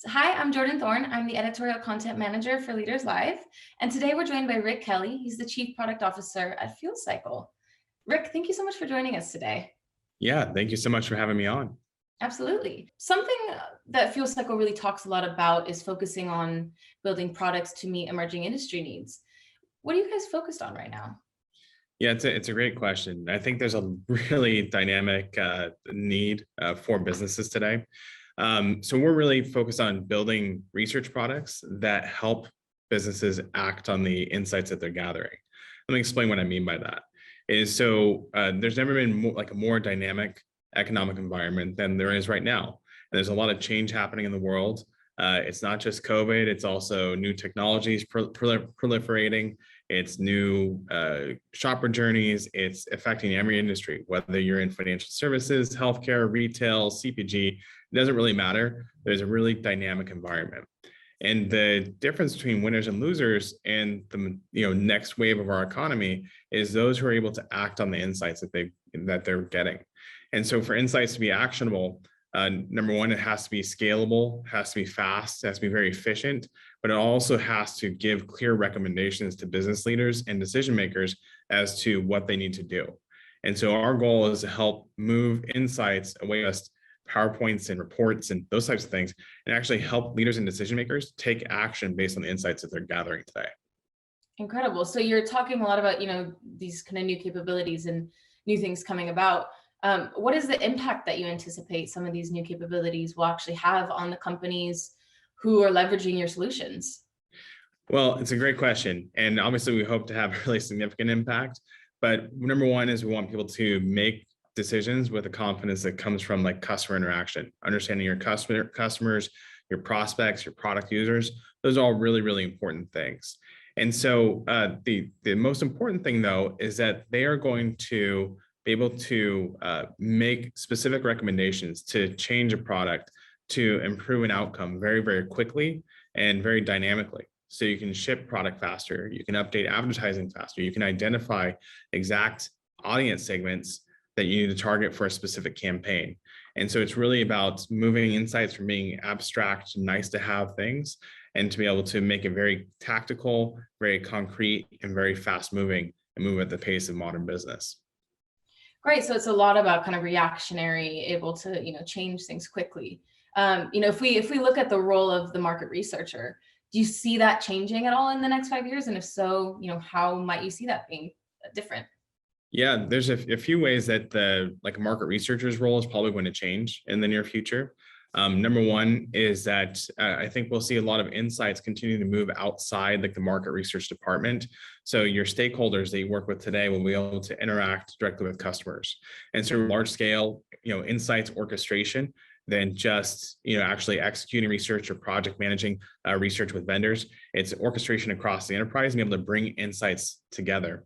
Hi, I'm Jordan Thorne. I'm the editorial content manager for Leaders Live. And today we're joined by Rick Kelly. He's the Chief Product Officer at Fuel Cycle. Rick, thank you so much for joining us today. Yeah, thank you so much for having me on. Absolutely. Something that Fuel Cycle really talks a lot about is focusing on building products to meet emerging industry needs. What are you guys focused on right now? Yeah, it's a great question. I think there's a really dynamic need for businesses today. So we're really focused on building research products that help businesses act on the insights that they're gathering. Let me explain what I mean by that. There's never been like a more dynamic economic environment than there is right now. And there's a lot of change happening in the world. It's not just COVID; it's also new technologies proliferating. It's new shopper journeys. It's affecting every industry, whether you're in financial services, healthcare, retail, CPG, it doesn't really matter. There's a really dynamic environment. And the difference between winners and losers and the next wave of our economy is those who are able to act on the insights that they're getting. And so for insights to be actionable, number one, it has to be scalable, has to be fast, it has to be very efficient, but it also has to give clear recommendations to business leaders and decision makers as to what they need to do. And so our goal is to help move insights away from PowerPoints and reports and those types of things, and actually help leaders and decision makers take action based on the insights that they're gathering today. Incredible. So you're talking a lot about, these kind of new capabilities and new things coming about. What is the impact that you anticipate some of these new capabilities will actually have on the companies who are leveraging your solutions? Well, it's a great question. And obviously we hope to have a really significant impact. But number one is we want people to make decisions with the confidence that comes from like customer interaction, understanding your customers, your prospects, your product users. Those are all really, really important things. And so the most important thing though, is that they are going to be able to make specific recommendations to change a product to improve an outcome very, very quickly and very dynamically. So you can ship product faster, you can update advertising faster, you can identify exact audience segments that you need to target for a specific campaign. And so it's really about moving insights from being abstract, nice to have things, and to be able to make it very tactical, very concrete, and very fast moving and move at the pace of modern business. Great. So it's a lot about kind of reactionary, able to, change things quickly. If we look at the role of the market researcher, do you see that changing at all in the next 5 years? And if so, how might you see that being different? Yeah, there's a few ways that the market researcher's role is probably going to change in the near future. Number one is that I think we'll see a lot of insights continue to move outside like the market research department. So your stakeholders that you work with today will be able to interact directly with customers. And so large scale, insights orchestration than just actually executing research or project managing research with vendors. It's orchestration across the enterprise and be able to bring insights together.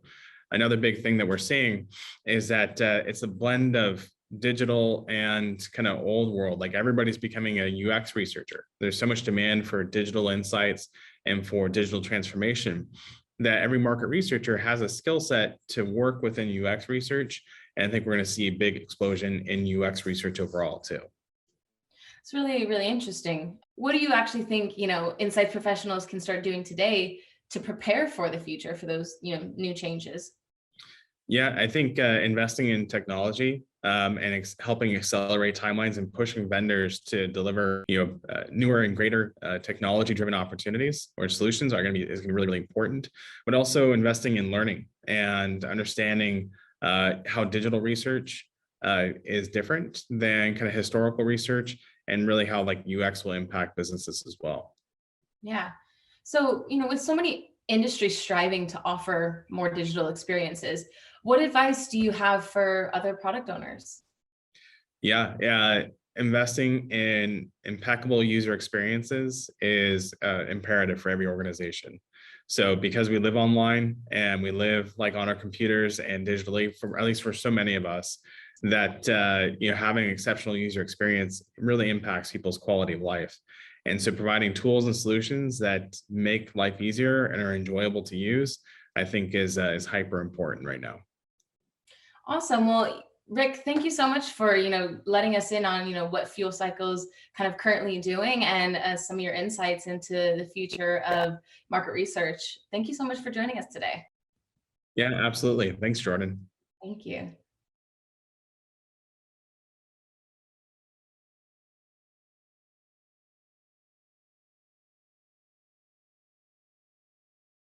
Another big thing that we're seeing is that it's a blend of digital and kind of old world. Like everybody's becoming a UX researcher. There's so much demand for digital insights and for digital transformation that every market researcher has a skill set to work within UX research. And I think we're going to see a big explosion in UX research overall too. It's really, really interesting. What do you actually think, insight professionals can start doing today to prepare for the future for those, new changes? Yeah, I think investing in technology and helping accelerate timelines and pushing vendors to deliver, newer and greater technology-driven opportunities or solutions is going to be really, really important. But also investing in learning and understanding how digital research is different than kind of historical research, and really how like UX will impact businesses as well. Yeah. So, with so many industries striving to offer more digital experiences, what advice do you have for other product owners? Yeah, investing in impeccable user experiences is imperative for every organization. So because we live online and we live like on our computers and digitally, for at least for so many of us, that having exceptional user experience really impacts people's quality of life. And so providing tools and solutions that make life easier and are enjoyable to use, I think is hyper important right now. Awesome. Well, Rick, thank you so much for, letting us in on, what Fuel Cycle's kind of currently doing, and some of your insights into the future of market research. Thank you so much for joining us today. Yeah, absolutely. Thanks, Jordan. Thank you.